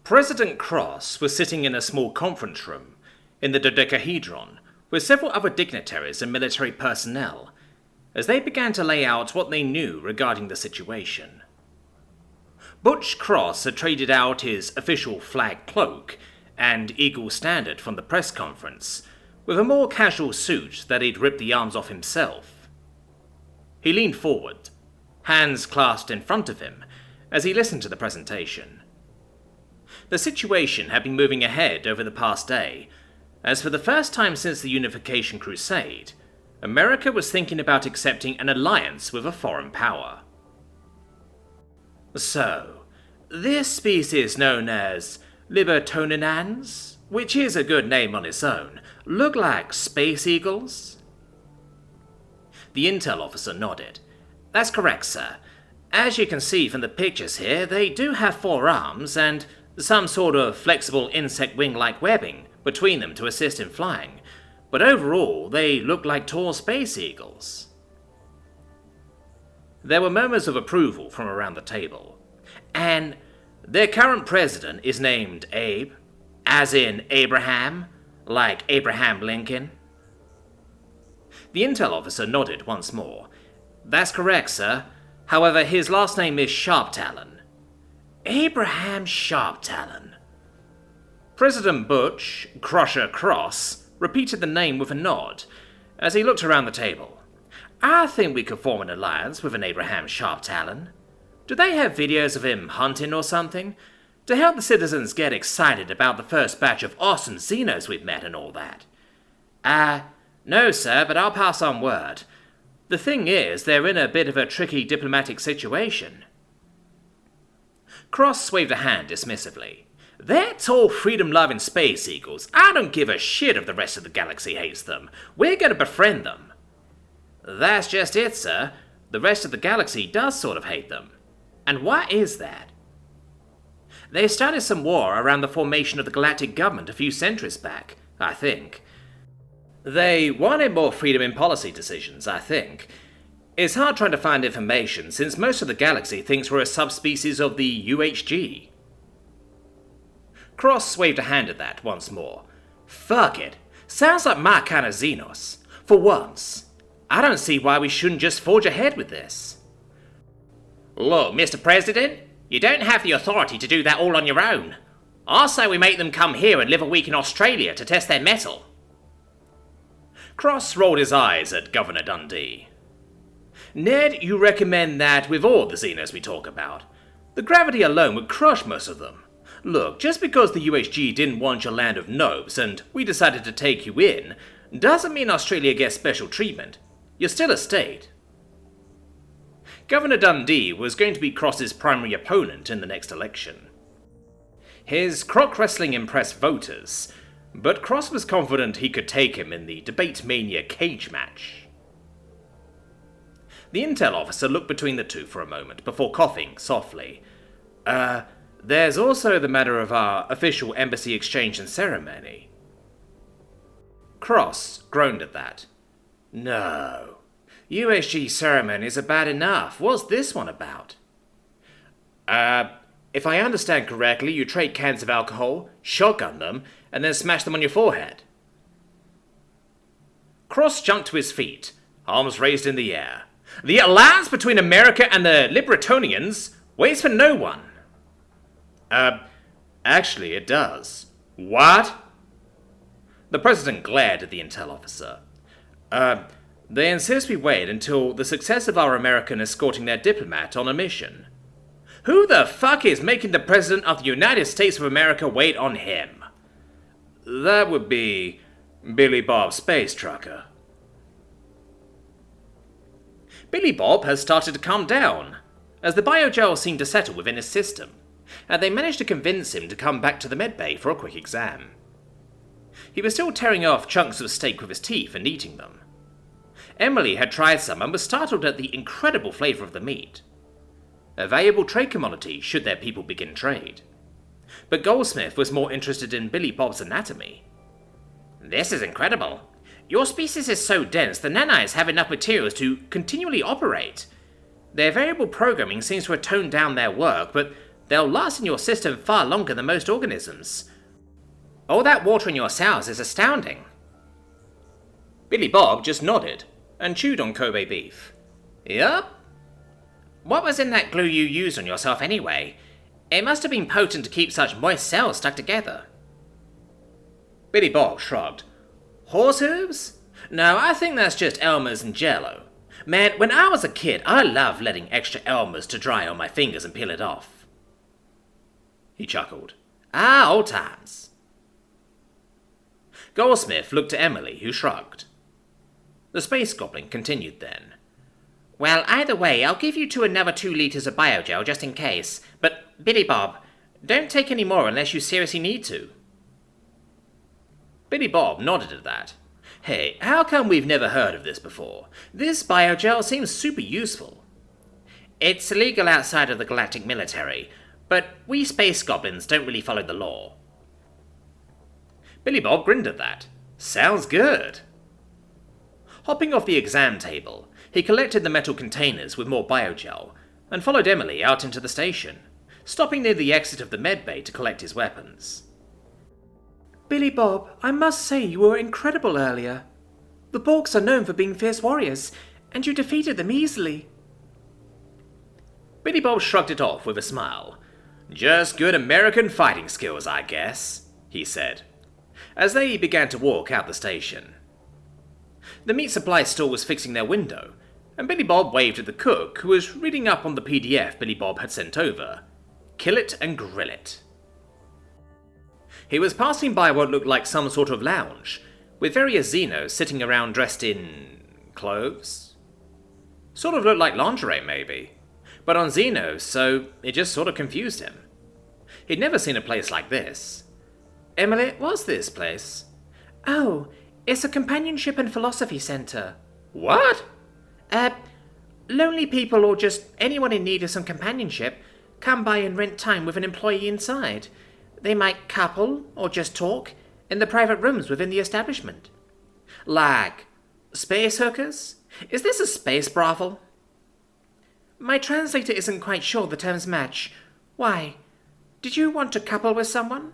President Cross was sitting in a small conference room in the dodecahedron with several other dignitaries and military personnel as they began to lay out what they knew regarding the situation. Butch Cross had traded out his official flag cloak and Eagle Standard from the press conference with a more casual suit that he'd ripped the arms off himself. He leaned forward, hands clasped in front of him, as he listened to the presentation. The situation had been moving ahead over the past day, as for the first time since the Unification Crusade, America was thinking about accepting an alliance with a foreign power. So, this species known as Libertoninans, which is a good name on its own, look like space eagles? The intel officer nodded. That's correct, sir. As you can see from the pictures here, they do have 4 arms and some sort of flexible insect wing-like webbing between them to assist in flying, but overall they look like tall space eagles. There were murmurs of approval from around the table. And their current president is named Abe, as in Abraham, like Abraham Lincoln. The intel officer nodded once more. That's correct, sir. However, his last name is Sharptalon. Abraham Sharptalon. President Butch, Crusher Cross, repeated the name with a nod as he looked around the table. I think we could form an alliance with an Abraham Sharptalon. Do they have videos of him hunting or something? To help the citizens get excited about the first batch of awesome Xenos we've met and all that. No, sir, but I'll pass on word. The thing is, they're in a bit of a tricky diplomatic situation. Cross waved a hand dismissively. They're tall, freedom-loving space eagles. I don't give a shit if the rest of the galaxy hates them. We're going to befriend them. That's just it, sir. The rest of the galaxy does sort of hate them. And why is that? They started some war around the formation of the galactic government a few centuries back, I think. They wanted more freedom in policy decisions, I think. It's hard trying to find information since most of the galaxy thinks we're a subspecies of the UHG. Cross waved a hand at that once more. Fuck it. Sounds like my kind of Xenos. For once. I don't see why we shouldn't just forge ahead with this. Look, Mr. President, you don't have the authority to do that all on your own. I say we make them come here and live a week in Australia to test their mettle. Cross rolled his eyes at Governor Dundee. Ned, you recommend that with all the Xenos we talk about. The gravity alone would crush most of them. Look, just because the UHG didn't want your land of nobs and we decided to take you in, doesn't mean Australia gets special treatment. You're still a state. Governor Dundee was going to be Cross's primary opponent in the next election. His croc wrestling impressed voters, but Cross was confident he could take him in the Debate Mania cage match. The intel officer looked between the two for a moment before coughing softly. There's also the matter of our official embassy exchange and ceremony. Cross groaned at that. No. UHG ceremonies are bad enough. What's this one about? If I understand correctly, you trade cans of alcohol, shotgun them, and then smash them on your forehead. Cross jumped to his feet, arms raised in the air. The alliance between America and the Libertonians waits for no one. Actually, it does. What? The president glared at the intel officer. They insist we wait until the success of our American escorting their diplomat on a mission. Who the fuck is making the president of the United States of America wait on him? That would be Billy Bob Space Trucker. Billy Bob has started to calm down, as the biogel seemed to settle within his system, and they managed to convince him to come back to the medbay for a quick exam. He was still tearing off chunks of steak with his teeth and eating them. Emily had tried some and was startled at the incredible flavour of the meat. A valuable trade commodity should their people begin trade. But Goldsmith was more interested in Billy Bob's anatomy. This is incredible. Your species is so dense the nanites have enough materials to continually operate. Their variable programming seems to have toned down their work, but They'll last in your system far longer than most organisms. All that water in your cells is astounding. Billy Bob just nodded and chewed on Kobe beef. Yup. What was in that glue you used on yourself anyway? It must have been potent to keep such moist cells stuck together. Billy Bob shrugged. Horse hooves? No, I think that's just Elmer's and Jell-O. Man, when I was a kid, I loved letting extra Elmer's to dry on my fingers and peel it off. He chuckled. Ah, old times. Goldsmith looked at Emily, who shrugged. The space goblin continued then. Well, either way, I'll give you another 2 liters of biogel just in case. But, Billy Bob, don't take any more unless you seriously need to. Billy Bob nodded at that. Hey, how come we've never heard of this before? This biogel seems super useful. It's illegal outside of the galactic military, but we space goblins don't really follow the law. Billy Bob grinned at that. Sounds good. Hopping off the exam table, he collected the metal containers with more biogel and followed Emily out into the station, stopping near the exit of the medbay to collect his weapons. Billy Bob, I must say you were incredible earlier. The Borgs are known for being fierce warriors, and you defeated them easily. Billy Bob shrugged it off with a smile. Just good American fighting skills, I guess, he said, as they began to walk out the station. The meat supply store was fixing their window, and Billy Bob waved at the cook, who was reading up on the PDF Billy Bob had sent over. Kill it and grill it. He was passing by what looked like some sort of lounge, with various Xenos sitting around dressed in clothes. Sort of looked like lingerie, maybe, but on Xenos, so it just sort of confused him. He'd never seen a place like this. Emily, what's this place? Oh, it's a companionship and philosophy center. What? Lonely people or just anyone in need of some companionship come by and rent time with an employee inside. They might couple, or just talk, in the private rooms within the establishment. Like, space hookers? Is this a space brothel? My translator isn't quite sure the terms match. Why? Did you want to couple with someone?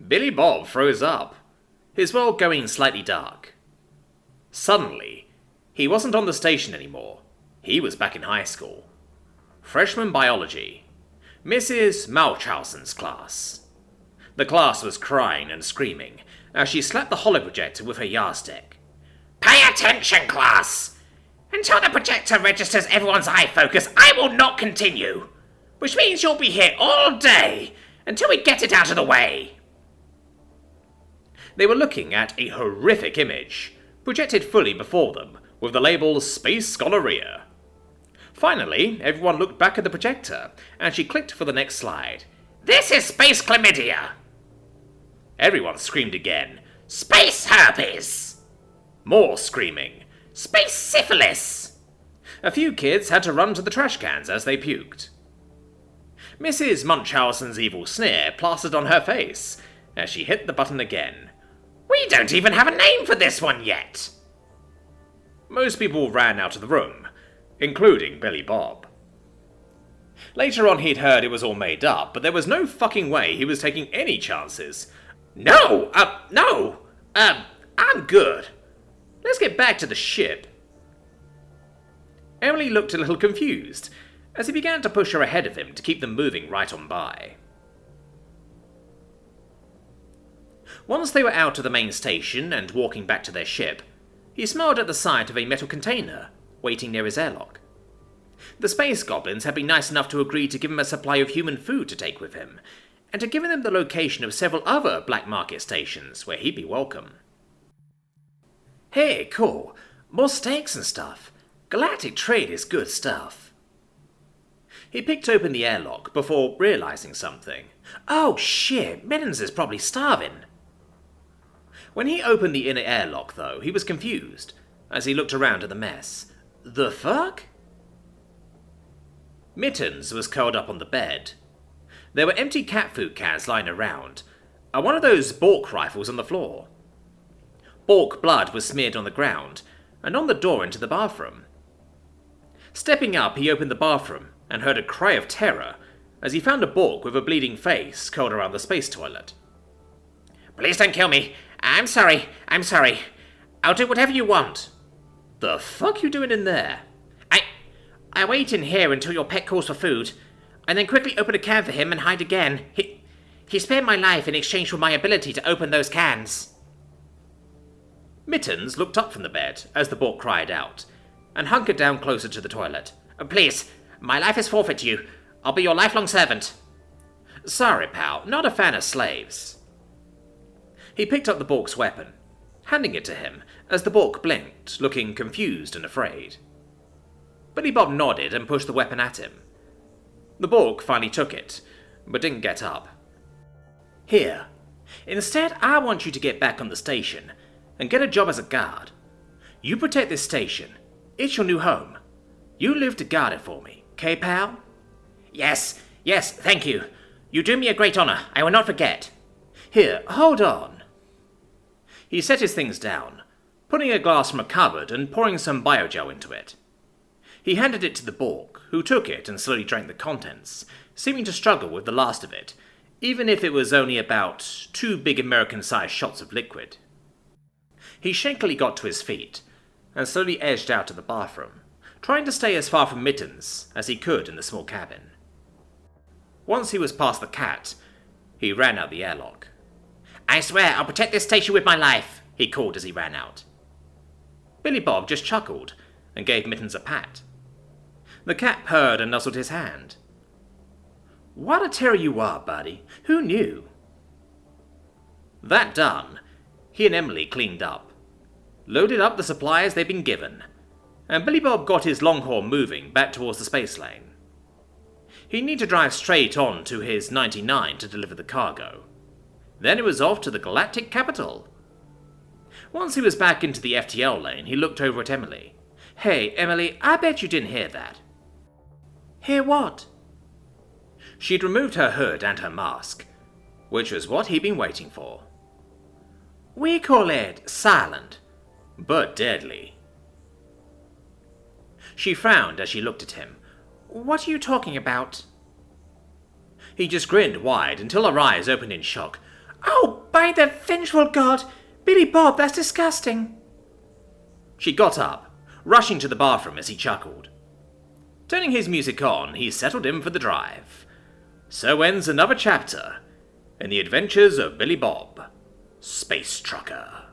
Billy Bob froze up, his world going slightly dark. Suddenly, he wasn't on the station anymore. He was back in high school. Freshman biology. Mrs. Malchausen's class. The class was crying and screaming as she slapped the holoprojector with her yardstick. Pay attention, class! Until the projector registers everyone's eye focus, I will not continue. Which means you'll be here all day until we get it out of the way. They were looking at a horrific image, projected fully before them, with the label Space Gonorrhea. Finally, everyone looked back at the projector, and she clicked for the next slide. This is Space Chlamydia! Everyone screamed again. Space Herpes! More screaming. Space Syphilis! A few kids had to run to the trash cans as they puked. Mrs. Munchausen's evil sneer plastered on her face as she hit the button again. We don't even have a name for this one yet! Most people ran out of the room, including Billy Bob. Later on he'd heard it was all made up, but there was no fucking way he was taking any chances. No! I'm good. Let's get back to the ship. Emily looked a little confused as he began to push her ahead of him to keep them moving right on by. Once they were out of the main station and walking back to their ship, he smiled at the sight of a metal container waiting near his airlock. The space goblins had been nice enough to agree to give him a supply of human food to take with him, and had given him the location of several other black market stations where he'd be welcome. Hey, cool. More steaks and stuff. Galactic trade is good stuff. He picked open the airlock before realizing something. Oh shit, Mittens is probably starving. When he opened the inner airlock, though, he was confused as he looked around at the mess. The fuck? Mittens was curled up on the bed. There were empty cat food cans lying around, and one of those Bork rifles on the floor. Bork blood was smeared on the ground, and on the door into the bathroom. Stepping up, he opened the bathroom and heard a cry of terror as he found a Bork with a bleeding face curled around the space toilet. "Please don't kill me. I'm sorry. I'll do whatever you want." "The fuck you doing in there?" I wait in here until your pet calls for food, and then quickly open a can for him and hide again. He spared my life in exchange for my ability to open those cans." Mittens looked up from the bed as the Bork cried out, and hunkered down closer to the toilet. "Please, my life is forfeit to you. I'll be your lifelong servant." "Sorry, pal, not a fan of slaves." He picked up the Bork's weapon, handing it to him as the Bork blinked, looking confused and afraid. Billy Bob nodded and pushed the weapon at him. The Bork finally took it, but didn't get up. "Here, instead I want you to get back on the station and get a job as a guard. You protect this station. It's your new home. You live to guard it for me, 'kay, pal?" Yes, thank you. You do me a great honor. I will not forget." "Here, hold on." He set his things down, putting a glass from a cupboard and pouring some biogel into it. He handed it to the Bork, who took it and slowly drank the contents, seeming to struggle with the last of it, even if it was only about 2 big American-sized shots of liquid. He shakily got to his feet, and slowly edged out of the bathroom, trying to stay as far from Mittens as he could in the small cabin. Once he was past the cat, he ran out the airlock. "I swear I'll protect this station with my life," he called as he ran out. Billy Bob just chuckled and gave Mittens a pat. The cat purred and nuzzled his hand. "What a terror you are, buddy. Who knew?" That done, he and Emily cleaned up, loaded up the supplies they'd been given, and Billy Bob got his Longhorn moving back towards the space lane. He'd need to drive straight on to his 99 to deliver the cargo. Then it was off to the galactic capital. Once he was back into the FTL lane, he looked over at Emily. "Hey, Emily, I bet you didn't hear that." "Hear what?" She'd removed her hood and her mask, which was what he'd been waiting for. "We call it silent, but deadly." She frowned as she looked at him. "What are you talking about?" He just grinned wide until her eyes opened in shock. "Oh, by the vengeful god! Billy Bob, that's disgusting!" She got up, rushing to the bathroom as he chuckled. Turning his music on, he settled in for the drive. So ends another chapter in the adventures of Billy Bob, Space Trucker.